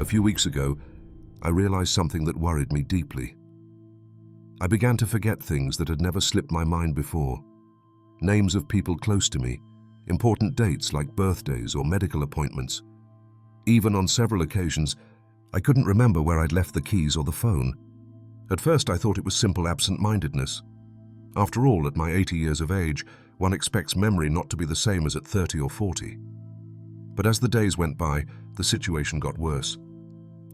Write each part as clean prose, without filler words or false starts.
few weeks ago, I realized something that worried me deeply. I began to forget things that had never slipped my mind before. Names of people close to me, important dates like birthdays or medical appointments. Even on several occasions, I couldn't remember where I'd left the keys or the phone. At first, I thought it was simple absent-mindedness. After all, at my 80 years of age, one expects memory not to be the same as at 30 or 40. But as the days went by, the situation got worse.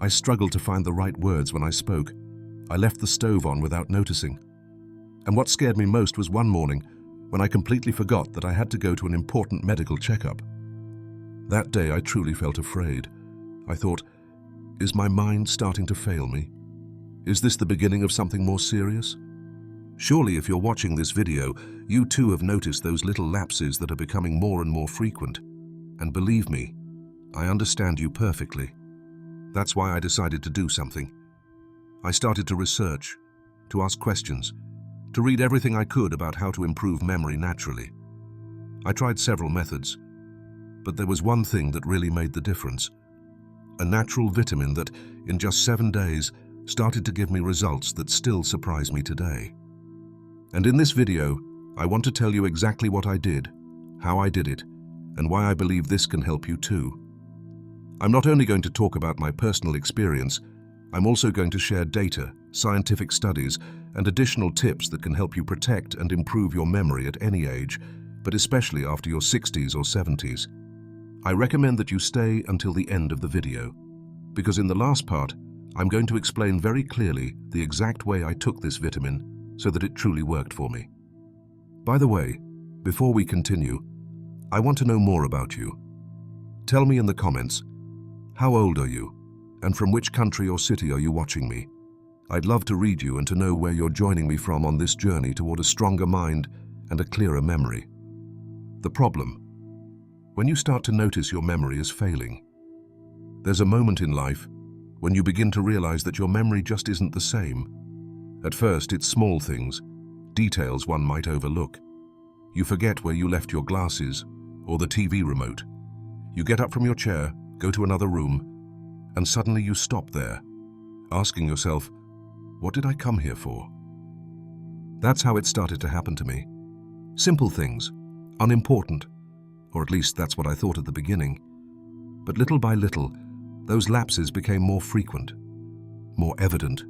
I struggled to find the right words when I spoke. I left the stove on without noticing. And what scared me most was one morning when I completely forgot that I had to go to an important medical checkup. That day, I truly felt afraid. I thought, is my mind starting to fail me? Is this the beginning of something more serious? Surely, if you're watching this video, you too have noticed those little lapses that are becoming more and more frequent. And believe me, I understand you perfectly. That's why I decided to do something. I started to research, to ask questions, to read everything I could about how to improve memory naturally. I tried several methods, but there was one thing that really made the difference. A natural vitamin that, in just 7 days, started to give me results that still surprise me today. And in this video, I want to tell you exactly what I did, how I did it, and why I believe this can help you too. I'm not only going to talk about my personal experience, I'm also going to share data, scientific studies, and additional tips that can help you protect and improve your memory at any age, but especially after your 60s or 70s. I recommend that you stay until the end of the video, because in the last part, I'm going to explain very clearly the exact way I took this vitamin so that it truly worked for me. By the way, before we continue, I want to know more about you. Tell me in the comments, how old are you, and from which country or city are you watching me? I'd love to read you and to know where you're joining me from on this journey toward a stronger mind and a clearer memory. The problem: when you start to notice your memory is failing. There's a moment in life when you begin to realize that your memory just isn't the same. At first, it's small things, details one might overlook. You forget where you left your glasses or the TV remote. You get up from your chair, go to another room, and suddenly you stop there, asking yourself, what did I come here for? That's how it started to happen to me. Simple things, unimportant, or at least that's what I thought at the beginning. But little by little, those lapses became more frequent, more evident,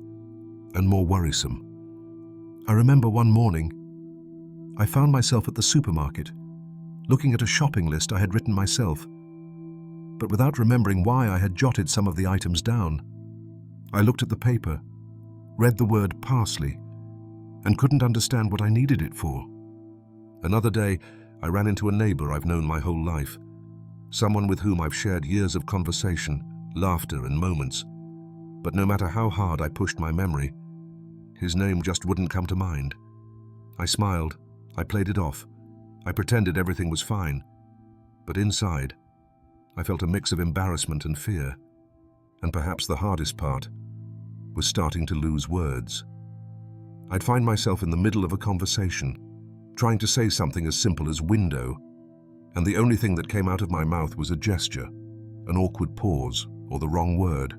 and more worrisome. I remember one morning, I found myself at the supermarket, looking at a shopping list I had written myself, but without remembering why I had jotted some of the items down. I looked at the paper, read the word parsley, and couldn't understand what I needed it for. Another day, I ran into a neighbor I've known my whole life, someone with whom I've shared years of conversation, laughter, and moments. But no matter how hard I pushed my memory, his name just wouldn't come to mind. I smiled, I played it off, I pretended everything was fine, but inside, I felt a mix of embarrassment and fear, and perhaps the hardest part was starting to lose words. I'd find myself in the middle of a conversation, trying to say something as simple as window, and the only thing that came out of my mouth was a gesture, an awkward pause, or the wrong word.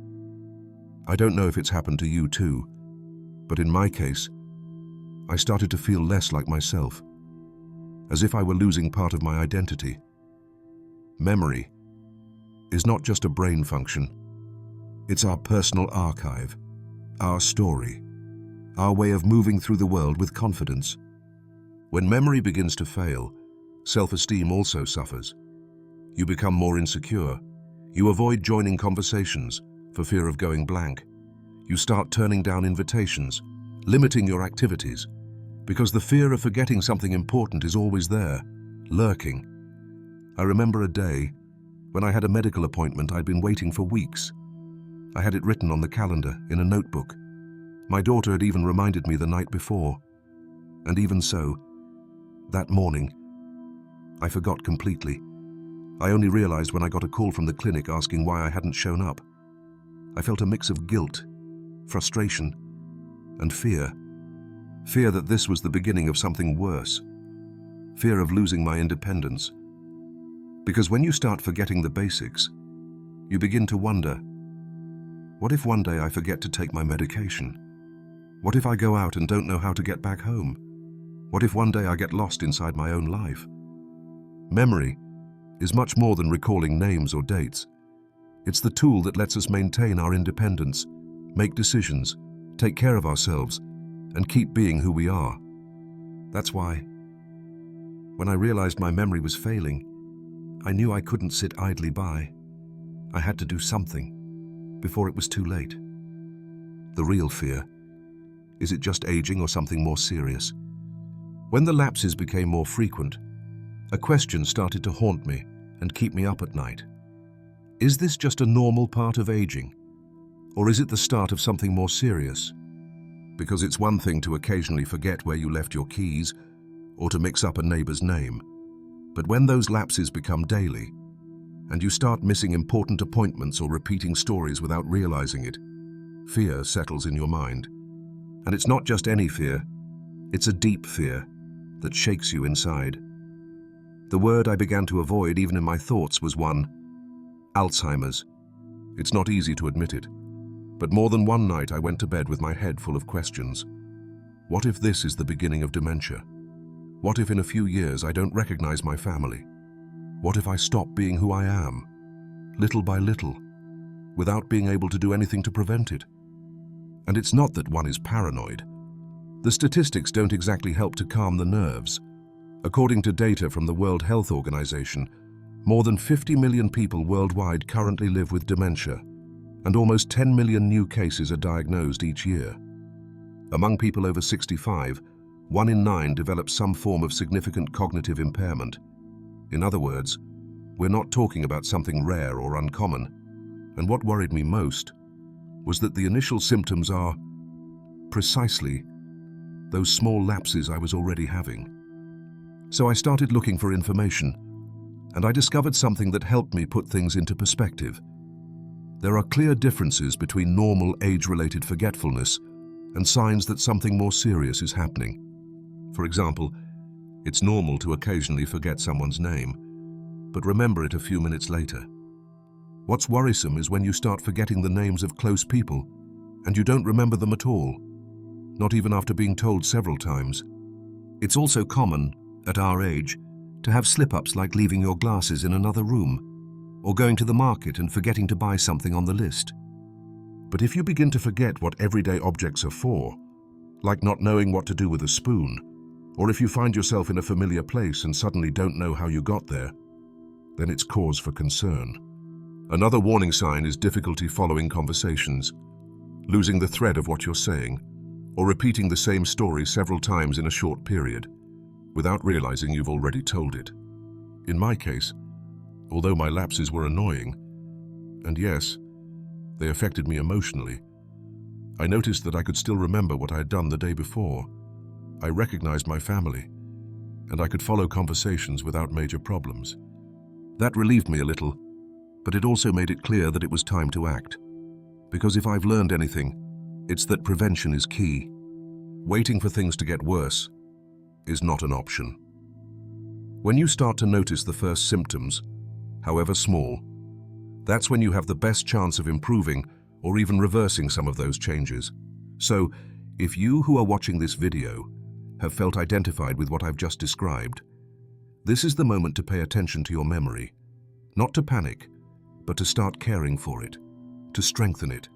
I don't know if it's happened to you too, but in my case, I started to feel less like myself, as if I were losing part of my identity. Memory is not just a brain function. It's our personal archive, our story, our way of moving through the world with confidence. When memory begins to fail, self-esteem also suffers. You become more insecure. You avoid joining conversations for fear of going blank. You start turning down invitations, limiting your activities, because the fear of forgetting something important is always there, lurking. I remember a day when I had a medical appointment I'd been waiting for weeks. I had it written on the calendar in a notebook. My daughter had even reminded me the night before. And even so, that morning, I forgot completely. I only realized when I got a call from the clinic asking why I hadn't shown up. I felt a mix of guilt, frustration, and fear. Fear that this was the beginning of something worse. Fear of losing my independence. Because when you start forgetting the basics, you begin to wonder, What if one day I forget to take my medication? What if I go out and don't know how to get back home? What if one day I get lost inside my own life? Memory is much more than recalling names or dates. It's the tool that lets us maintain our independence, make decisions, take care of ourselves, and keep being who we are. That's why, when I realized my memory was failing, I knew I couldn't sit idly by. I had to do something before it was too late. The real fear, is it just aging or something more serious? When the lapses became more frequent, a question started to haunt me and keep me up at night. Is this just a normal part of aging? Or is it the start of something more serious? Because it's one thing to occasionally forget where you left your keys or to mix up a neighbor's name. But when those lapses become daily, and you start missing important appointments or repeating stories without realizing it, fear settles in your mind. And it's not just any fear, it's a deep fear that shakes you inside. The word I began to avoid even in my thoughts was one: Alzheimer's. It's not easy to admit it, but more than one night I went to bed with my head full of questions. What if this is the beginning of dementia? What if in a few years I don't recognize my family? What if I stop being who I am, little by little, without being able to do anything to prevent it? And it's not that one is paranoid. The statistics don't exactly help to calm the nerves. According to data from the World Health Organization, more than 50 million people worldwide currently live with dementia, and almost 10 million new cases are diagnosed each year. Among people over 65, 1 in 9 develops some form of significant cognitive impairment. In other words, we're not talking about something rare or uncommon. And what worried me most was that the initial symptoms are precisely those small lapses I was already having. So I started looking for information, and I discovered something that helped me put things into perspective. There are clear differences between normal age-related forgetfulness and signs that something more serious is happening. For example, it's normal to occasionally forget someone's name, but remember it a few minutes later. What's worrisome is when you start forgetting the names of close people and you don't remember them at all, not even after being told several times. It's also common, at our age, to have slip-ups like leaving your glasses in another room or going to the market and forgetting to buy something on the list. But if you begin to forget what everyday objects are for, like not knowing what to do with a spoon, or if you find yourself in a familiar place and suddenly don't know how you got there, then it's cause for concern. Another warning sign is difficulty following conversations, losing the thread of what you're saying, or repeating the same story several times in a short period, without realizing you've already told it. In my case, although my lapses were annoying, and yes, they affected me emotionally, I noticed that I could still remember what I had done the day before. I recognized my family, and I could follow conversations without major problems. That relieved me a little, but it also made it clear that it was time to act. Because if I've learned anything, it's that prevention is key. Waiting for things to get worse is not an option. When you start to notice the first symptoms, however small, that's when you have the best chance of improving or even reversing some of those changes. So, if you who are watching this video have felt identified with what I've just described, this is the moment to pay attention to your memory. Not to panic, but to start caring for it, to strengthen it,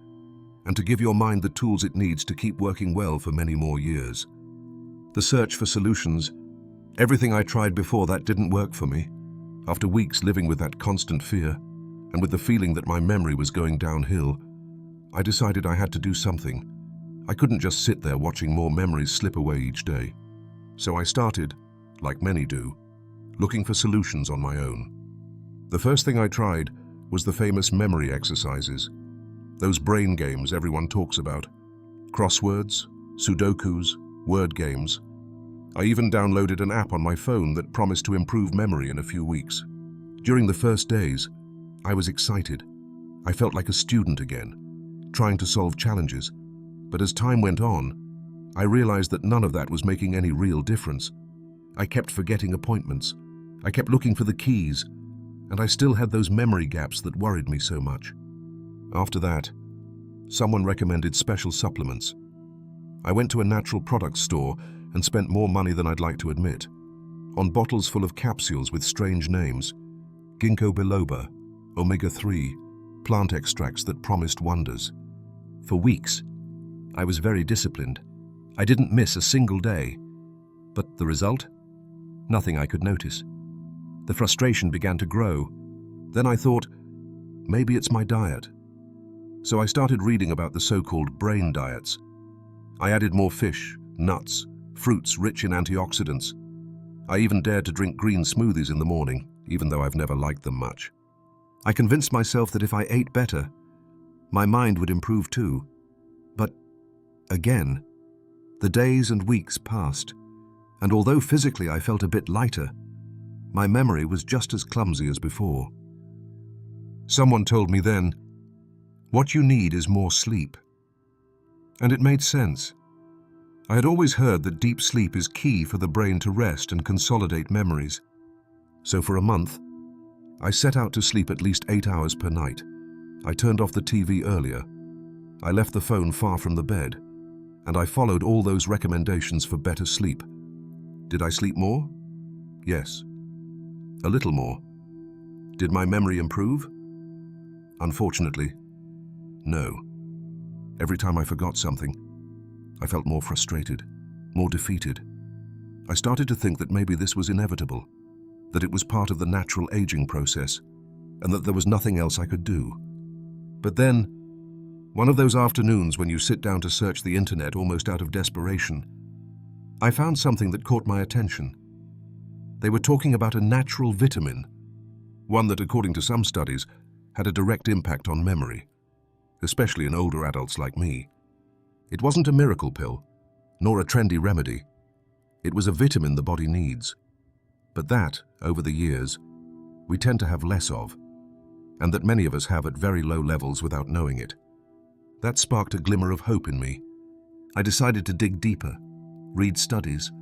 and to give your mind the tools it needs to keep working well for many more years. The search for solutions, everything I tried before that didn't work for me. After weeks living with that constant fear, and with the feeling that my memory was going downhill, I decided I had to do something. I couldn't just sit there watching more memories slip away each day. So I started, like many do, looking for solutions on my own. The first thing I tried was the famous memory exercises, those brain games everyone talks about. Crosswords, Sudokus, word games. I even downloaded an app on my phone that promised to improve memory in a few weeks. During the first days, I was excited. I felt like a student again, trying to solve challenges. But as time went on, I realized that none of that was making any real difference. I kept forgetting appointments. I kept looking for the keys, and I still had those memory gaps that worried me so much. After that, Someone recommended special supplements. I went to a natural products store and spent more money than I'd like to admit, on bottles full of capsules with strange names, ginkgo biloba, omega-3, plant extracts that promised wonders. For weeks, I was very disciplined. I didn't miss a single day. But the result? Nothing I could notice. The frustration began to grow. Then I thought, maybe it's my diet. So I started reading about the so-called brain diets. I added more fish, nuts, fruits rich in antioxidants. I even dared to drink green smoothies in the morning, even though I've never liked them much. I convinced myself that if I ate better, my mind would improve too. But again, the days and weeks passed, and although physically I felt a bit lighter, my memory was just as clumsy as before. Someone told me then, what you need is more sleep. And it made sense. I had always heard that deep sleep is key for the brain to rest and consolidate memories. So for a month, I set out to sleep at least 8 hours per night. I turned off the TV earlier. I left the phone far from the bed, and I followed all those recommendations for better sleep. Did I sleep more? Yes. A little more. Did my memory improve? Unfortunately, no. Every time I forgot something, I felt more frustrated, more defeated. I started to think that maybe this was inevitable, that it was part of the natural aging process, and that there was nothing else I could do. But then, one of those afternoons when you sit down to search the internet almost out of desperation, I found something that caught my attention. They were talking about a natural vitamin, one that, according to some studies, had a direct impact on memory, especially in older adults like me. It wasn't a miracle pill, nor a trendy remedy. It was a vitamin the body needs, but that, over the years, we tend to have less of, and that many of us have at very low levels without knowing it. That sparked a glimmer of hope in me. I decided to dig deeper, read studies,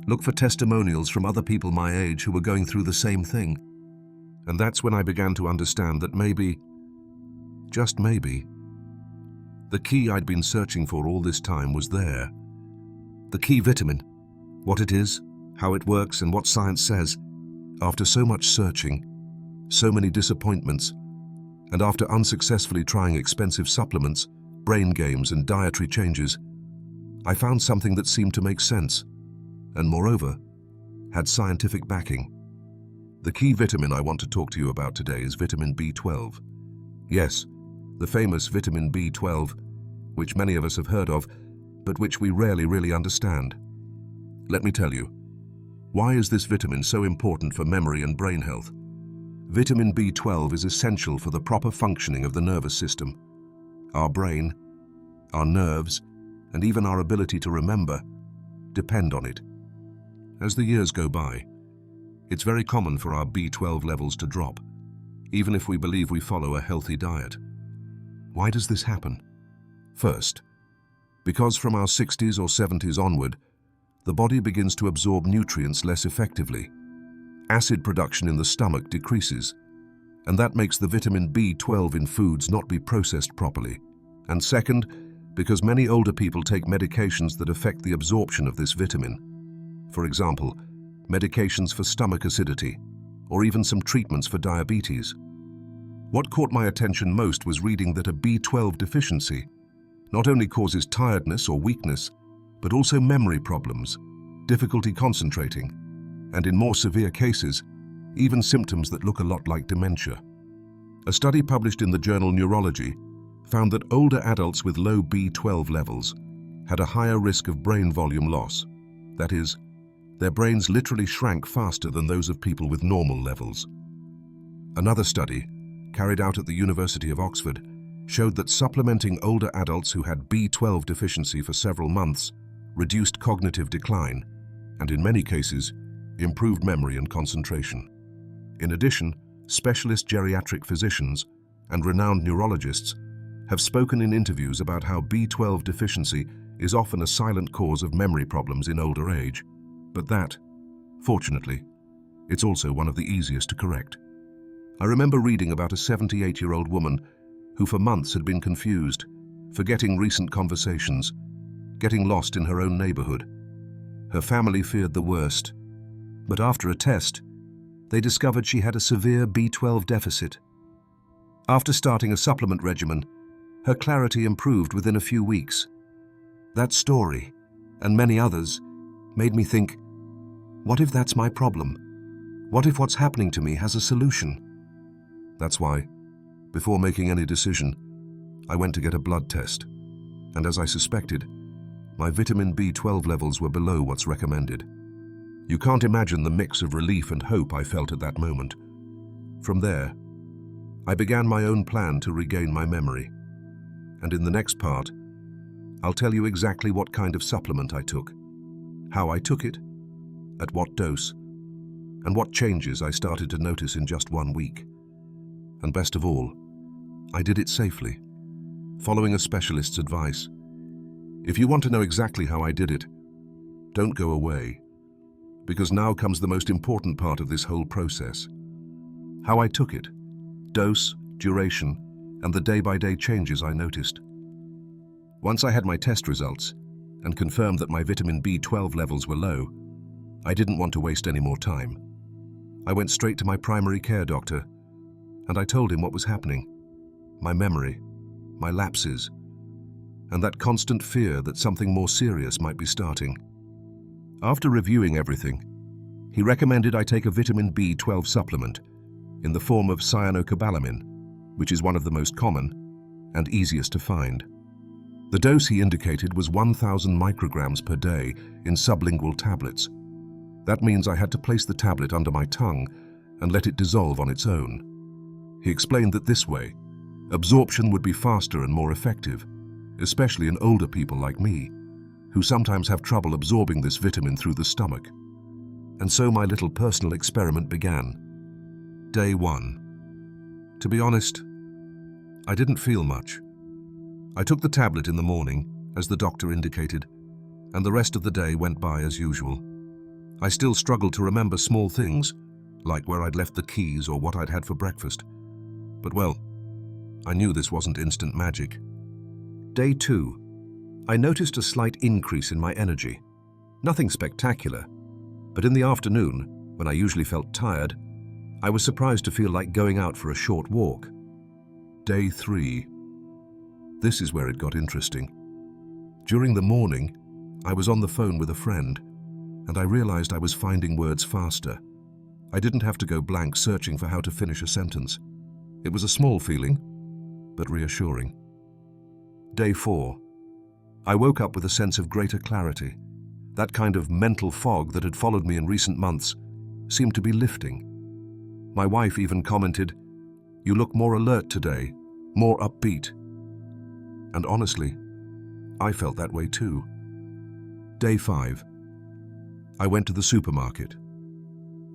look for testimonials from other people my age who were going through the same thing. And that's when I began to understand that maybe, just maybe, the key I'd been searching for all this time was there. The key vitamin, what it is, how it works, and what science says. After so much searching, so many disappointments, and after unsuccessfully trying expensive supplements, brain games, and dietary changes, I found something that seemed to make sense, and moreover, had scientific backing. The key vitamin I want to talk to you about today is vitamin B12. Yes, the famous vitamin B12, which many of us have heard of, but which we rarely really understand. Let me tell you, why is this vitamin so important for memory and brain health? Vitamin B12 is essential for the proper functioning of the nervous system. Our brain, our nerves, and even our ability to remember depend on it. As the years go by, it's very common for our B12 levels to drop, even if we believe we follow a healthy diet. Why does this happen? First, because from our 60s or 70s onward, the body begins to absorb nutrients less effectively. Acid production in the stomach decreases, and that makes the vitamin B12 in foods not be processed properly. And second, because many older people take medications that affect the absorption of this vitamin. For example, medications for stomach acidity, or even some treatments for diabetes. What caught my attention most was reading that a B12 deficiency not only causes tiredness or weakness, but also memory problems, difficulty concentrating, and in more severe cases, even symptoms that look a lot like dementia. A study published in the journal Neurology found that older adults with low B12 levels had a higher risk of brain volume loss. That is, their brains literally shrank faster than those of people with normal levels. Another study, carried out at the University of Oxford, showed that supplementing older adults who had B12 deficiency for several months reduced cognitive decline, and in many cases, improved memory and concentration. In addition, specialist geriatric physicians and renowned neurologists have spoken in interviews about how B12 deficiency is often a silent cause of memory problems in older age, but that, fortunately, it's also one of the easiest to correct. I remember reading about a 78-year-old woman who for months had been confused. forgetting recent conversations, getting lost in her own neighborhood. Her family feared the worst, but after a test, they discovered she had a severe B12 deficit. After starting a supplement regimen, her clarity improved within a few weeks. That story, and many others, made me think, what if that's my problem? What if what's happening to me has a solution? That's why, before making any decision, I went to get a blood test. And as I suspected, my vitamin B12 levels were below what's recommended. You can't imagine the mix of relief and hope I felt at that moment. From there, I began my own plan to regain my memory. And in the next part, I'll tell you exactly what kind of supplement I took, how I took it, at what dose, and what changes I started to notice in just 1 week. And best of all, I did it safely, following a specialist's advice. If you want to know exactly how I did it, don't go away, because now comes the most important part of this whole process. How I took it, dose, duration, and the day-by-day changes I noticed. Once I had my test results and confirmed that my vitamin B12 levels were low, I didn't want to waste any more time. I went straight to my primary care doctor, and I told him what was happening. My memory, my lapses, and that constant fear that something more serious might be starting. After reviewing everything, he recommended I take a vitamin B12 supplement in the form of cyanocobalamin, which is one of the most common and easiest to find. The dose he indicated was 1,000 micrograms per day in sublingual tablets. That means I had to place the tablet under my tongue and let it dissolve on its own. He explained that this way, absorption would be faster and more effective, especially in older people like me, who sometimes have trouble absorbing this vitamin through the stomach. And so my little personal experiment began. Day 1. To be honest, I didn't feel much. I took the tablet in the morning, as the doctor indicated, and the rest of the day went by as usual. I still struggled to remember small things, like where I'd left the keys or what I'd had for breakfast. But well, I knew this wasn't instant magic. Day 2. I noticed a slight increase in my energy. Nothing spectacular, but in the afternoon, when I usually felt tired, I was surprised to feel like going out for a short walk. Day 3. This is where it got interesting. During the morning, I was on the phone with a friend, and I realized I was finding words faster. I didn't have to go blank searching for how to finish a sentence. It was a small feeling, but reassuring. Day 4. I woke up with a sense of greater clarity. That kind of mental fog that had followed me in recent months seemed to be lifting. My wife even commented, "You look more alert today, more upbeat." And honestly, I felt that way too. Day 5. I went to the supermarket,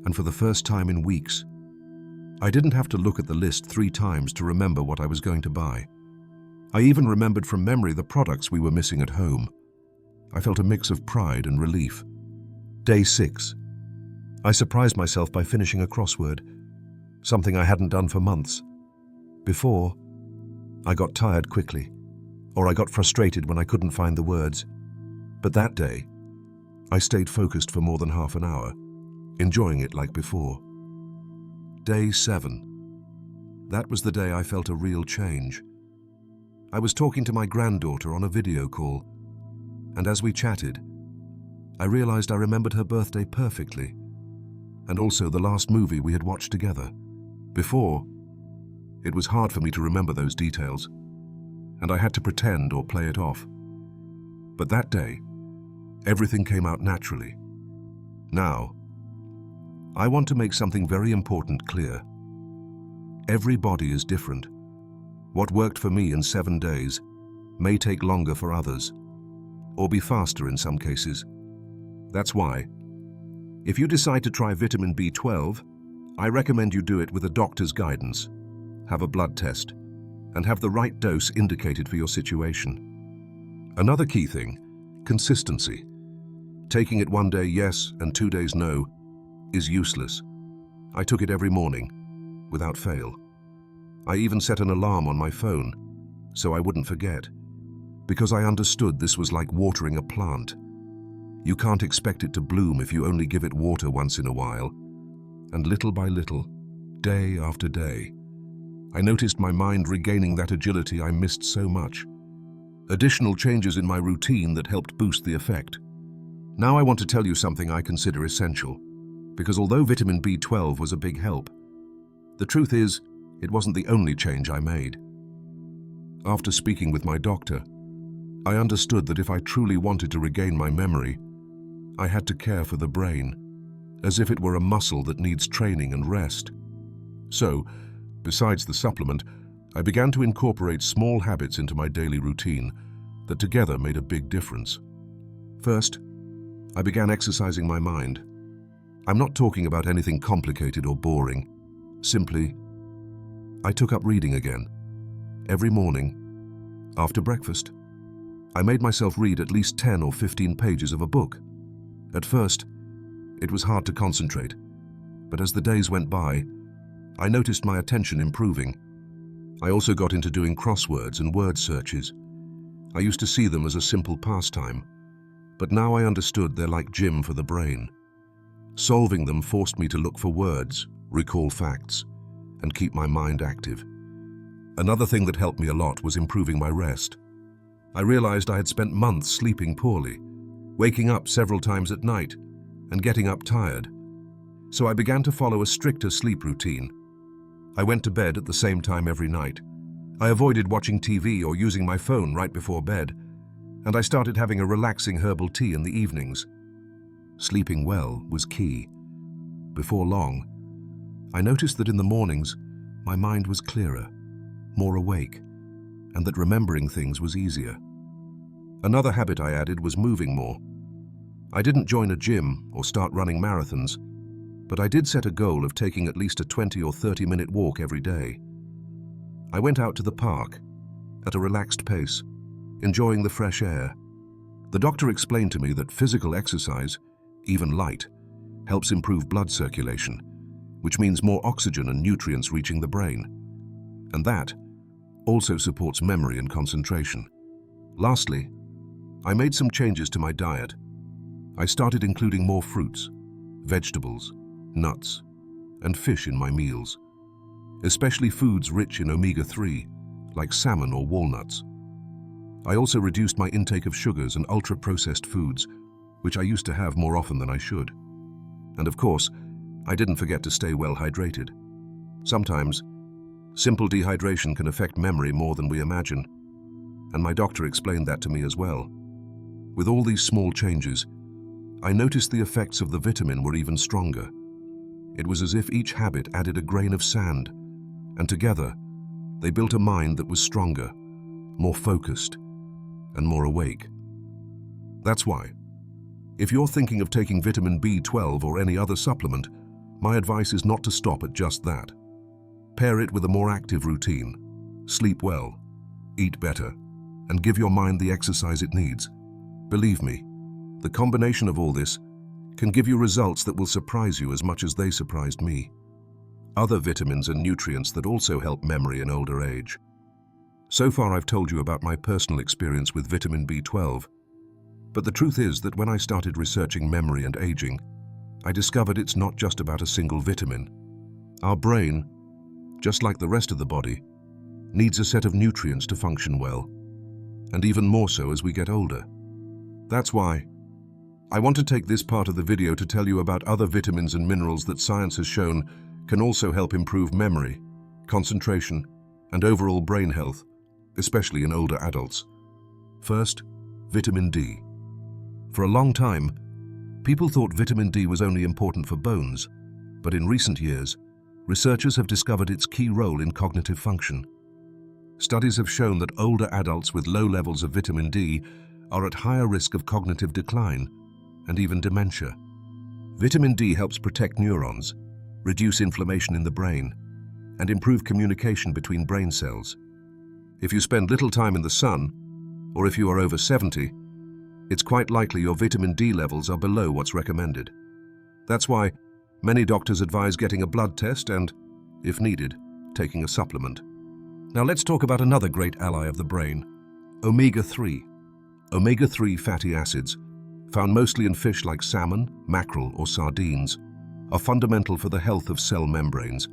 and for the first time in weeks, I didn't have to look at the list 3 times to remember what I was going to buy. I even remembered from memory the products we were missing at home. I felt a mix of pride and relief. Day 6. I surprised myself by finishing a crossword, something I hadn't done for months. Before, I got tired quickly, or I got frustrated when I couldn't find the words. But that day, I stayed focused for more than half an hour, enjoying it like before. Day 7. That was the day I felt a real change. I was talking to my granddaughter on a video call, and as we chatted, I realized I remembered her birthday perfectly, and also the last movie we had watched together. Before, it was hard for me to remember those details, and I had to pretend or play it off. But that day, everything came out naturally. Now, I want to make something very important clear. Every body is different. What worked for me in 7 days may take longer for others, or be faster in some cases. That's why, if you decide to try vitamin B12, I recommend you do it with a doctor's guidance, have a blood test, and have the right dose indicated for your situation. Another key thing, consistency. Taking it 1 day yes and 2 days no is useless. I took it every morning, without fail. I even set an alarm on my phone, so I wouldn't forget. because I understood this was like watering a plant. You can't expect it to bloom if you only give it water once in a while. And little by little, day after day, I noticed my mind regaining that agility I missed so much. Additional changes in my routine that helped boost the effect. Now I want to tell you something I consider essential, because although vitamin B12 was a big help, the truth is, it wasn't the only change I made. After speaking with my doctor, I understood that if I truly wanted to regain my memory, I had to care for the brain, as if it were a muscle that needs training and rest. So, besides the supplement, I began to incorporate small habits into my daily routine that together made a big difference. First, I began exercising my mind. I'm not talking about anything complicated or boring. Simply, I took up reading again. Every morning, after breakfast, I made myself read at least 10 or 15 pages of a book. At first, it was hard to concentrate, but as the days went by, I noticed my attention improving. I also got into doing crosswords and word searches. I used to see them as a simple pastime, but now I understood they're like gym for the brain. Solving them forced me to look for words, recall facts, and keep my mind active. Another thing that helped me a lot was improving my rest. I realized I had spent months sleeping poorly, waking up several times at night, and getting up tired. So I began to follow a stricter sleep routine. I went to bed at the same time every night. I avoided watching TV or using my phone right before bed, and I started having a relaxing herbal tea in the evenings. Sleeping well was key. Before long, I noticed that in the mornings, my mind was clearer, more awake, and that remembering things was easier. Another habit I added was moving more. I didn't join a gym or start running marathons, but I did set a goal of taking at least a 20 or 30-minute walk every day. I went out to the park at a relaxed pace, enjoying the fresh air. The doctor explained to me that physical exercise, even light, helps improve blood circulation, which means more oxygen and nutrients reaching the brain. And that also supports memory and concentration. Lastly, I made some changes to my diet. I started including more fruits, vegetables, nuts, and fish in my meals, especially foods rich in omega-3, like salmon or walnuts. I also reduced my intake of sugars and ultra-processed foods, which I used to have more often than I should. And of course, I didn't forget to stay well hydrated. Sometimes, simple dehydration can affect memory more than we imagine, and my doctor explained that to me as well. With all these small changes, I noticed the effects of the vitamin were even stronger. It was as if each habit added a grain of sand, and together, they built a mind that was stronger, more focused, and more awake. That's why, if you're thinking of taking vitamin B12 or any other supplement, my advice is not to stop at just that. Pair it with a more active routine, sleep well, eat better, and give your mind the exercise it needs. Believe me, the combination of all this can give you results that will surprise you as much as they surprised me. Other vitamins and nutrients that also help memory in older age. So far I've told you about my personal experience with vitamin B12, but the truth is that when I started researching memory and aging, I discovered it's not just about a single vitamin. Our brain, just like the rest of the body, needs a set of nutrients to function well, and even more so as we get older. That's why I want to take this part of the video to tell you about other vitamins and minerals that science has shown can also help improve memory, concentration, and overall brain health, especially in older adults. First, vitamin D. For a long time, people thought vitamin D was only important for bones, but in recent years, researchers have discovered its key role in cognitive function. Studies have shown that older adults with low levels of vitamin D are at higher risk of cognitive decline and even dementia. Vitamin D helps protect neurons, reduce inflammation in the brain, and improve communication between brain cells. If you spend little time in the sun, or if you are over 70, it's quite likely your vitamin D levels are below what's recommended. That's why many doctors advise getting a blood test and, if needed, taking a supplement. Now let's talk about another great ally of the brain, Omega-3. Omega-3 fatty acids, found mostly in fish like salmon, mackerel, or sardines, are fundamental for the health of cell membranes,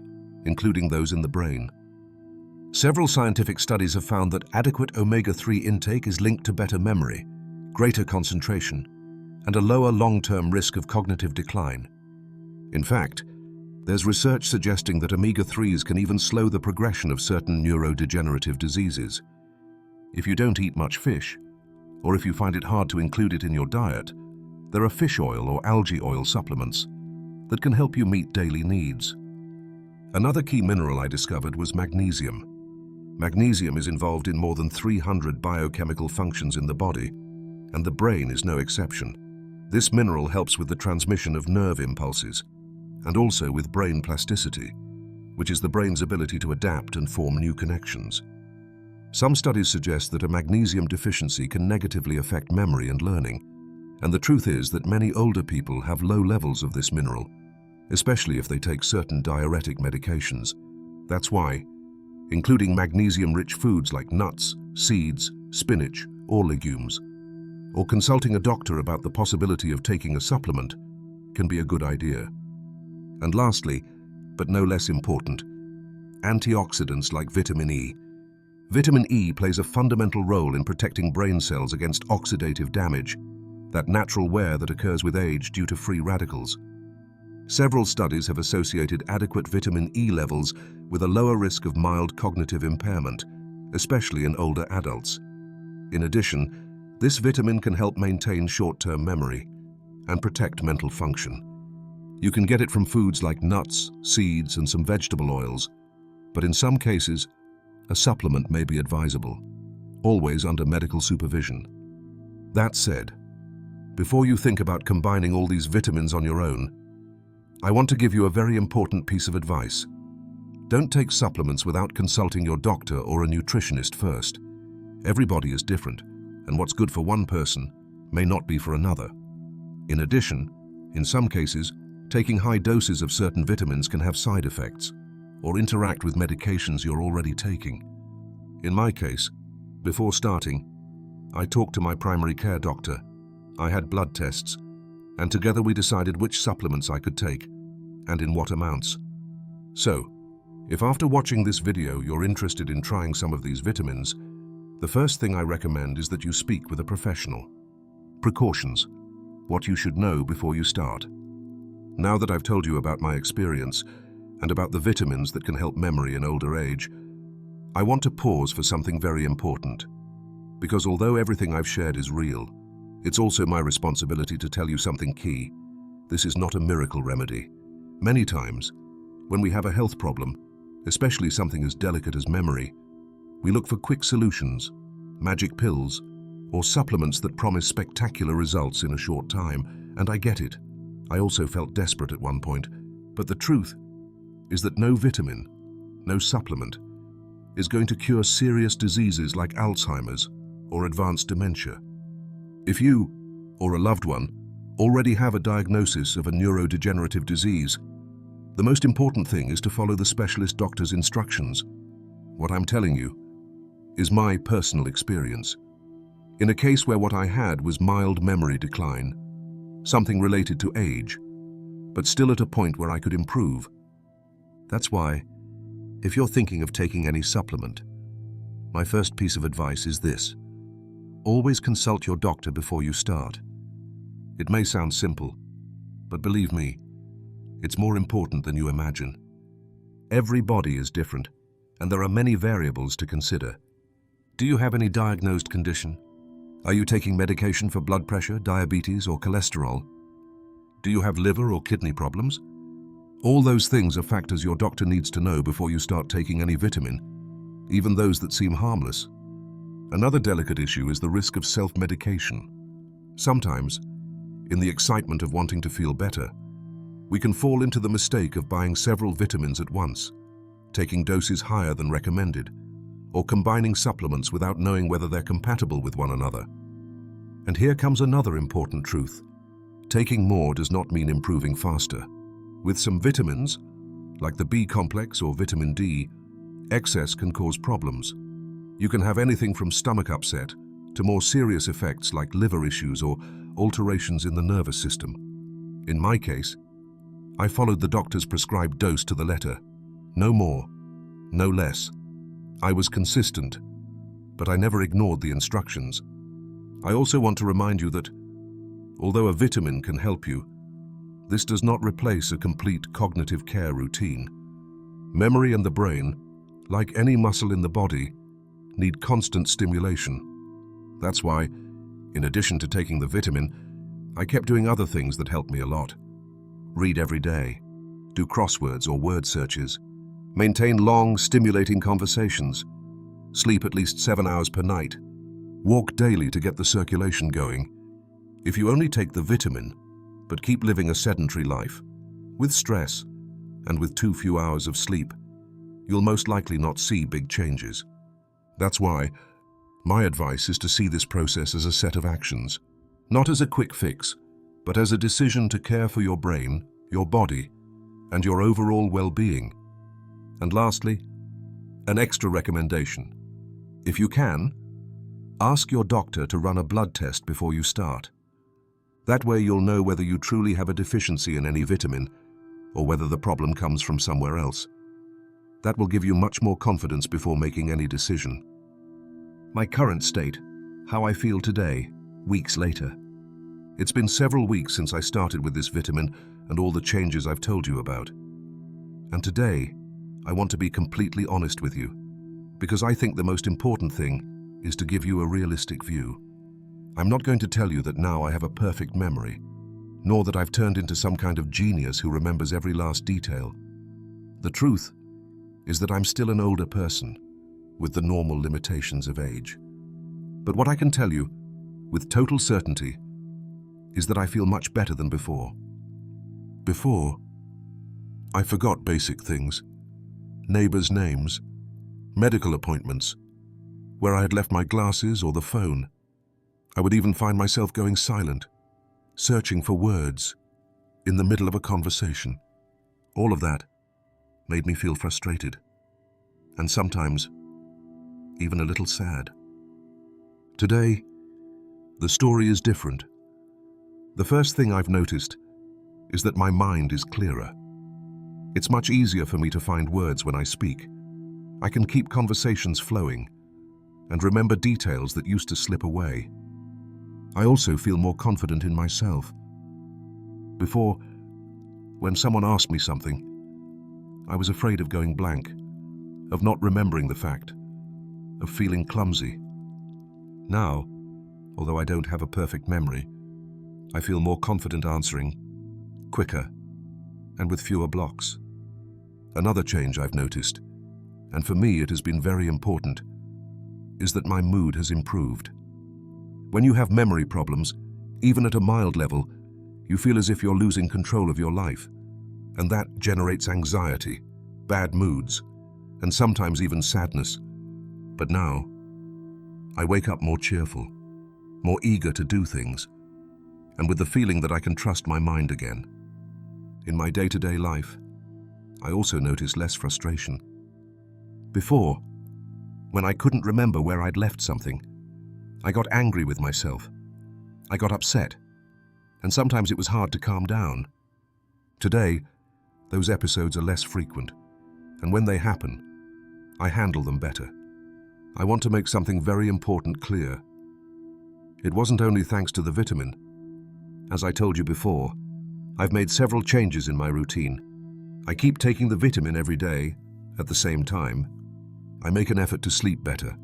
including those in the brain. Several scientific studies have found that adequate omega-3 intake is linked to better memory, greater concentration, and a lower long-term risk of cognitive decline. In fact, there's research suggesting that omega-3s can even slow the progression of certain neurodegenerative diseases. If you don't eat much fish, or if you find it hard to include it in your diet, there are fish oil or algae oil supplements that can help you meet daily needs. Another key mineral I discovered was magnesium. Magnesium is involved in more than 300 biochemical functions in the body, and the brain is no exception. This mineral helps with the transmission of nerve impulses, and also with brain plasticity, which is the brain's ability to adapt and form new connections. Some studies suggest that a magnesium deficiency can negatively affect memory and learning, and the truth is that many older people have low levels of this mineral, especially if they take certain diuretic medications. That's why including magnesium-rich foods like nuts, seeds, spinach, or legumes, or consulting a doctor about the possibility of taking a supplement can be a good idea. And lastly, but no less important, antioxidants like vitamin E. Vitamin E plays a fundamental role in protecting brain cells against oxidative damage, that natural wear that occurs with age due to free radicals. Several studies have associated adequate vitamin E levels with a lower risk of mild cognitive impairment, especially in older adults. In addition, this vitamin can help maintain short-term memory and protect mental function. You can get it from foods like nuts, seeds, and some vegetable oils, but in some cases, a supplement may be advisable, always under medical supervision. That said, before you think about combining all these vitamins on your own, I want to give you a very important piece of advice. Don't take supplements without consulting your doctor or a nutritionist first. Everybody is different, and what's good for one person may not be for another. In addition, in some cases, taking high doses of certain vitamins can have side effects or interact with medications you're already taking. In my case, before starting, I talked to my primary care doctor. I had blood tests, and together we decided which supplements I could take and in what amounts. So, if after watching this video you're interested in trying some of these vitamins, the first thing I recommend is that you speak with a professional. Precautions: what you should know before you start. Now that I've told you about my experience and about the vitamins that can help memory in older age, I want to pause for something very important. Because although everything I've shared is real, it's also my responsibility to tell you something key. This is not a miracle remedy. Many times, when we have a health problem, especially something as delicate as memory, we look for quick solutions, magic pills, or supplements that promise spectacular results in a short time, and I get it. I also felt desperate at one point, but the truth is that no vitamin, no supplement, is going to cure serious diseases like Alzheimer's or advanced dementia. If you, or a loved one, already have a diagnosis of a neurodegenerative disease, the most important thing is to follow the specialist doctor's instructions. What I'm telling you is my personal experience. In a case where what I had was mild memory decline, something related to age, but still at a point where I could improve. That's why, if you're thinking of taking any supplement, my first piece of advice is this: always consult your doctor before you start. It may sound simple, but believe me, it's more important than you imagine. Every body is different, and there are many variables to consider. Do you have any diagnosed condition? Are you taking medication for blood pressure, diabetes, or cholesterol? Do you have liver or kidney problems? All those things are factors your doctor needs to know before you start taking any vitamin, even those that seem harmless. Another delicate issue is the risk of self-medication. Sometimes, in the excitement of wanting to feel better, we can fall into the mistake of buying several vitamins at once, taking doses higher than recommended, or combining supplements without knowing whether they're compatible with one another. And here comes another important truth. Taking more does not mean improving faster. With some vitamins, like the B complex or vitamin D, excess can cause problems. You can have anything from stomach upset to more serious effects like liver issues or alterations in the nervous system. In my case, I followed the doctor's prescribed dose to the letter. No more, no less. I was consistent, but I never ignored the instructions. I also want to remind you that, although a vitamin can help you, this does not replace a complete cognitive care routine. Memory and the brain, like any muscle in the body, need constant stimulation. That's why, in addition to taking the vitamin, I kept doing other things that helped me a lot. Read every day, do crosswords or word searches, maintain long, stimulating conversations, sleep at least 7 hours per night, walk daily to get the circulation going. If you only take the vitamin, but keep living a sedentary life, with stress and with too few hours of sleep, you'll most likely not see big changes. That's why my advice is to see this process as a set of actions, not as a quick fix, but as a decision to care for your brain, your body, and your overall well-being. And lastly, an extra recommendation. If you can, ask your doctor to run a blood test before you start. That way you'll know whether you truly have a deficiency in any vitamin or whether the problem comes from somewhere else. That will give you much more confidence before making any decision. My current state, how I feel today, weeks later. It's been several weeks since I started with this vitamin and all the changes I've told you about. And today, I want to be completely honest with you, because I think the most important thing is to give you a realistic view. I'm not going to tell you that now I have a perfect memory, nor that I've turned into some kind of genius who remembers every last detail. The truth is that I'm still an older person, with the normal limitations of age. But what I can tell you, with total certainty, is that I feel much better than before. Before, I forgot basic things, neighbors' names, medical appointments, where I had left my glasses or the phone. I would even find myself going silent, searching for words in the middle of a conversation. All of that made me feel frustrated, and sometimes even a little sad. Today, the story is different. The first thing I've noticed is that my mind is clearer. It's much easier for me to find words when I speak. I can keep conversations flowing and remember details that used to slip away. I also feel more confident in myself. Before, when someone asked me something, I was afraid of going blank, of not remembering the fact, of feeling clumsy. Now, although I don't have a perfect memory, I feel more confident answering, quicker, and with fewer blocks. Another change I've noticed, and for me it has been very important, is that my mood has improved. When you have memory problems, even at a mild level, you feel as if you're losing control of your life, and that generates anxiety, bad moods, and sometimes even sadness. But now, I wake up more cheerful, more eager to do things, and with the feeling that I can trust my mind again. In my day-to-day life, I also notice less frustration. Before, when I couldn't remember where I'd left something, I got angry with myself. I got upset, and sometimes it was hard to calm down. Today, those episodes are less frequent, and when they happen, I handle them better. I want to make something very important clear. It wasn't only thanks to the vitamin. As I told you before, I've made several changes in my routine. I keep taking the vitamin every day. At the same time, I make an effort to sleep better.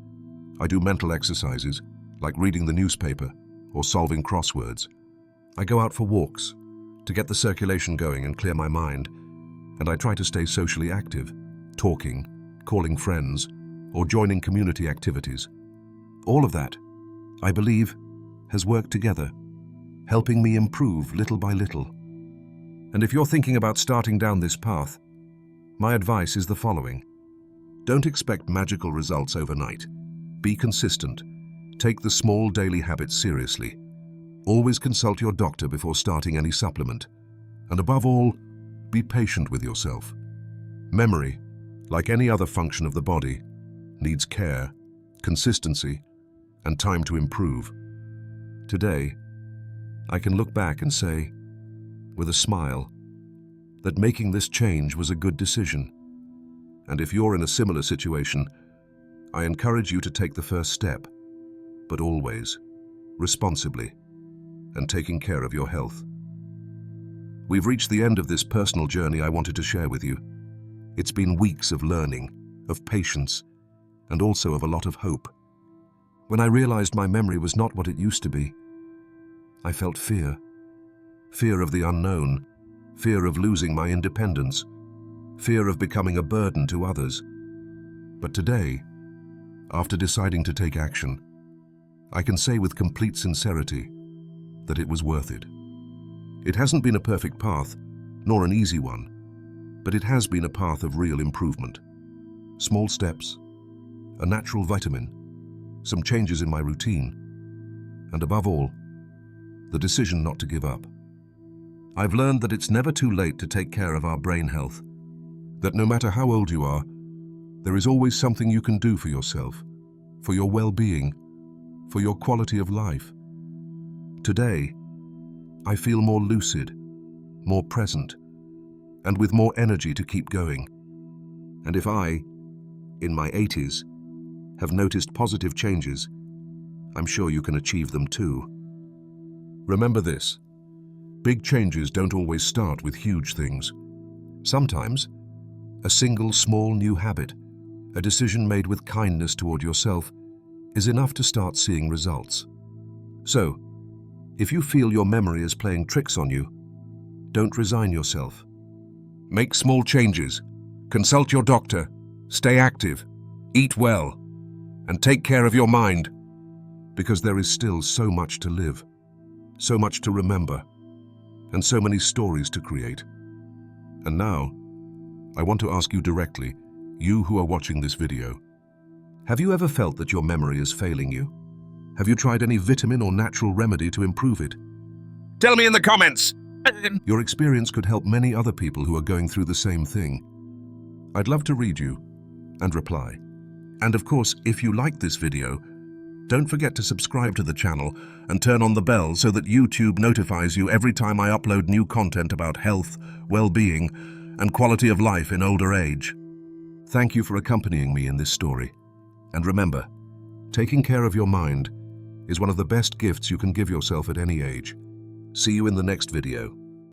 I do mental exercises, like reading the newspaper or solving crosswords. I go out for walks to get the circulation going and clear my mind, and I try to stay socially active, talking, calling friends, or joining community activities. All of that, I believe, has worked together, helping me improve little by little. And if you're thinking about starting down this path, my advice is the following. Don't expect magical results overnight. Be consistent. Take the small daily habits seriously. Always consult your doctor before starting any supplement. And above all, be patient with yourself. Memory, like any other function of the body, needs care, consistency, and time to improve. Today, I can look back and say, with a smile, that making this change was a good decision. And if you're in a similar situation, I encourage you to take the first step, but always, responsibly, and taking care of your health. We've reached the end of this personal journey I wanted to share with you. It's been weeks of learning, of patience, and also of a lot of hope. When I realized my memory was not what it used to be, I felt fear. Fear of the unknown, fear of losing my independence, fear of becoming a burden to others. But today, after deciding to take action, I can say with complete sincerity that it was worth it. It hasn't been a perfect path, nor an easy one, but it has been a path of real improvement. Small steps, a natural vitamin, some changes in my routine, and above all, the decision not to give up. I've learned that it's never too late to take care of our brain health, that no matter how old you are, there is always something you can do for yourself, for your well-being, for your quality of life. Today, I feel more lucid, more present, and with more energy to keep going. And if I, in my 80s, have noticed positive changes, I'm sure you can achieve them too. Remember this: big changes don't always start with huge things. Sometimes, a single small new habit, a decision made with kindness toward yourself, is enough to start seeing results. So, if you feel your memory is playing tricks on you, don't resign yourself. Make small changes, consult your doctor, stay active, eat well, and take care of your mind, because there is still so much to live, so much to remember, and so many stories to create. And now, I want to ask you directly, you who are watching this video, have you ever felt that your memory is failing you? Have you tried any vitamin or natural remedy to improve it? Tell me in the comments! Your experience could help many other people who are going through the same thing. I'd love to read you and reply. And of course, if you like this video, don't forget to subscribe to the channel and turn on the bell so that YouTube notifies you every time I upload new content about health, well-being, and quality of life in older age. Thank you for accompanying me in this story. And remember, taking care of your mind is one of the best gifts you can give yourself at any age. See you in the next video.